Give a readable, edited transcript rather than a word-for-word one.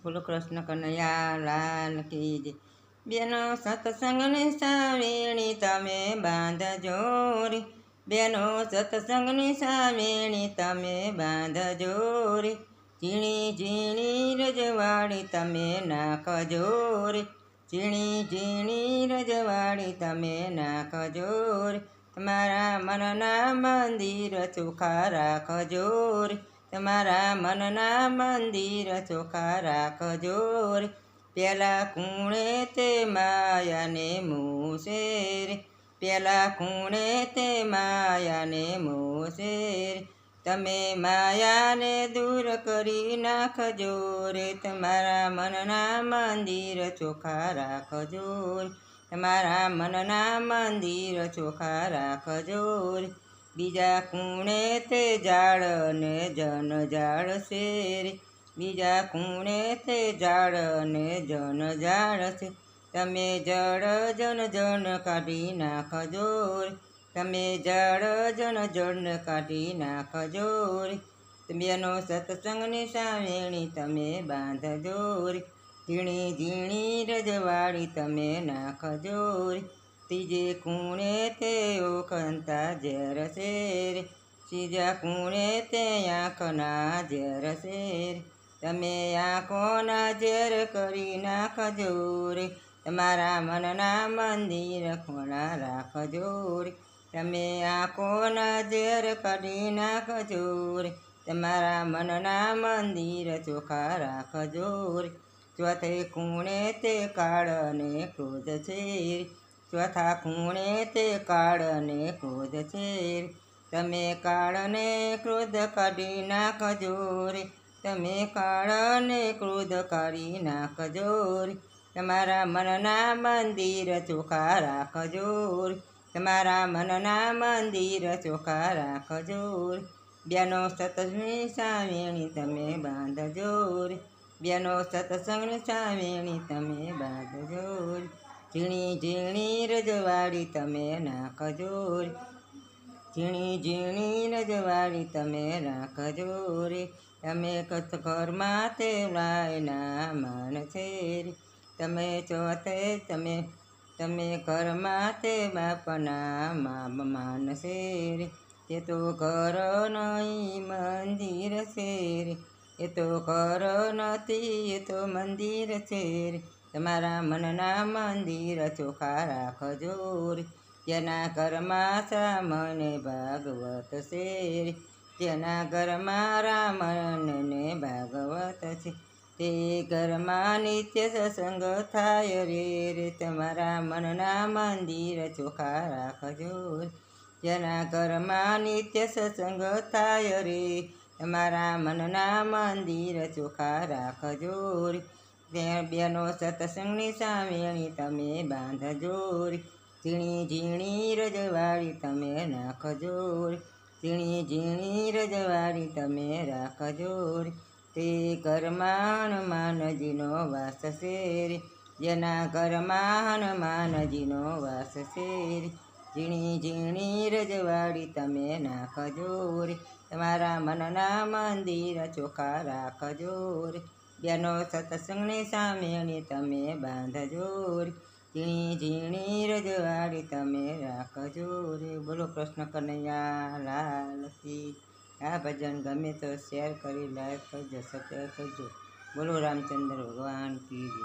બોલો કૃષ્ણ કનૈયા લાલ કી જય। બેનો સત્સંગની સાવેણી તમે બાંધજો રે, બેનો સત્સંગની સાવેણી તમે બાંધજો રે, ઝીણી ઝીણી રજવાડી તમે નાખજો રે, ઝીણી ઝીણી રજવાડી તમે નાખજો રે, તમારા મનના મંદિર ચોખ્ખા રાખજો રે, તમારા મનના મંદિર ચોખ્ખા રાખજો રે, પેલા કુણે તે માયાને મૂસે રે, પેલા કુણે તે માયાને મૂસે રે, તમે માયાને દૂર કરી નાખજો રે, તમારા મનના મંદિર ચોખ્ખા રાખજો રે, તમારા મનના મંદિર ચોખ્ખા રાખજો રે, બીજા કુણે તે ઝાડ ને જન ઝાડ છે રે, બીજા કુણે તે ઝાડ ને જન ઝાડ છે, તમે જળ જન જન કાઢી નાખજો રે, તમે જળ જન જન કાઢી નાખજો રે, બેનો સત્સંગની સાવેણી તમે બાંધજો રે, ઝીણી ઝીણી રજવાડી તમે નાખજો રે, ત્રીજે કુણે તે ઓખંતા ઝેર છે રે, ત્રીજા કુણે તે આંખના ઝેર છે રે, તમે આંખોના ઝેર કરી નાખજો રે, તમારા મનના મંદિર ખોલા રાખજો રે, તમે આંખોના ઝેર કાઢી નાખજો રે, તમારા મનના મંદિર ચોખ્ખા રાખજો રે, ચોથે કુણે તે કાળ ને ક્રોધ છે રે, ચોથા કુણે તે કાળ ને ક્રોધ છે રે, તમે કાળને ક્રોધ કાઢી નાખજો રે, તમે કાળને ક્રોધ કાઢી નાખજો રે, તમારા મનના મંદિર ચોખ્ખા રાખજો રે, તમારા મનના મંદિર ચોખ્ખા રાખજો રે, બેનો સત્સંગની સાવેણી તમે બાંધજો રે, બેનો સત્સંગની સાવેણી તમે બાંધજો રે, ઝીણી ઝીણી રજવાડી તમે નાખજો રે, ઝીણી ઝીણી રજવાડી તમે રાખજો રે, તમે કચ્છ ઘરમાં તે લાયના માન છે રે, તમે ચોથે તમે ઘરમાં તે બાપના માન છે રે, એ તો ઘર નહીં મંદિર છે રે, એ તો ઘર નથી એ તો મંદિર છે રે, તમારા મનના મંદિર ચોખ્ખા રાખજો રે, જેના ઘરમાં શ્રામણ ભાગવત છે રે, જેના ઘરમાં રામણ ને ભાગવત છે, તે ઘરમાં નિત્ય સત્સંગ થાય રે, તમારા મનના મંદિર ચોખ્ખા રાખજો રે, જેના ઘરમાં નિત્ય સત્સંગ થાય રે, તમારા મનના મંદિર ચોખ્ખા રાખજો રે, બેનો સત્સંગની સાવેણી તમે બાંધજો રે, ઝીણી ઝીણી રજવાડી તમે નાખજો રે, ઝીણી ઝીણી રજવાડી તમે રાખજો રે, તે ઘરમાં હનુમાનજીનો વાસ છે રે, જેના ઘરમાં હનુમાનજીનો વાસ છે રે, ઝીણી ઝીણી રજવાડી તમે નાખજો રે, તમારા મનના મંદિર ચોખ્ખા રાખજો રે, બેનો સત્સંગની સાવેણી તમે બાંધજો રે, ઝીણી ઝીણી રજવાડી તમે રાખજો રે। બોલો કૃષ્ણ કનૈયા લાલ કી। આ ભજન ગમે તો શેર કરી લાઈક કરજો, સબસ્ક્રાઈબ કરજો। બોલો રામચંદ્ર ભગવાન કી જય।